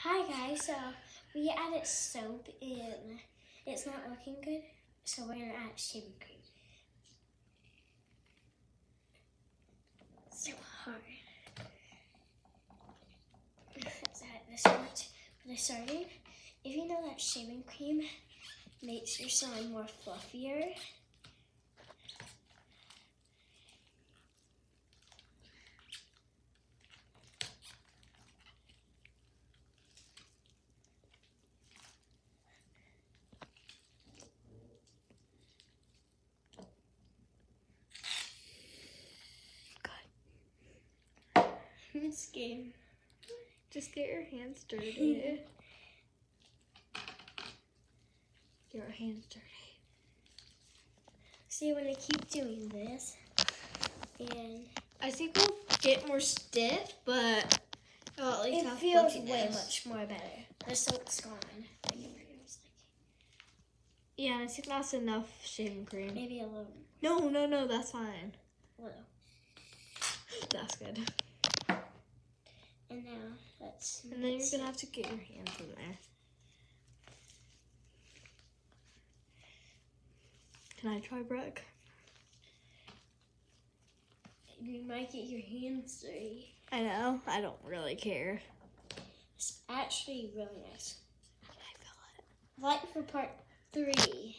Hi guys, so we added soap and it's not looking good, so we're gonna add shaving cream. So hard. Let's add this much for the starting. If you know that shaving cream makes your slime more fluffier. I'm scared. Just get your hands dirty. Get your hands dirty. So you want to keep doing this, and I think we'll get more stiff, but at least it have feels fluffiness. way much more better. The soap's gone. Yeah, I think that's enough shaving cream. Maybe a little. No, that's fine. A little. That's good. And now let's. And then you're gonna have to get your hands in there. Can I try, Brooke? You might get your hands dirty. I know. I don't really care. It's actually really nice. I feel it. Like for part 3.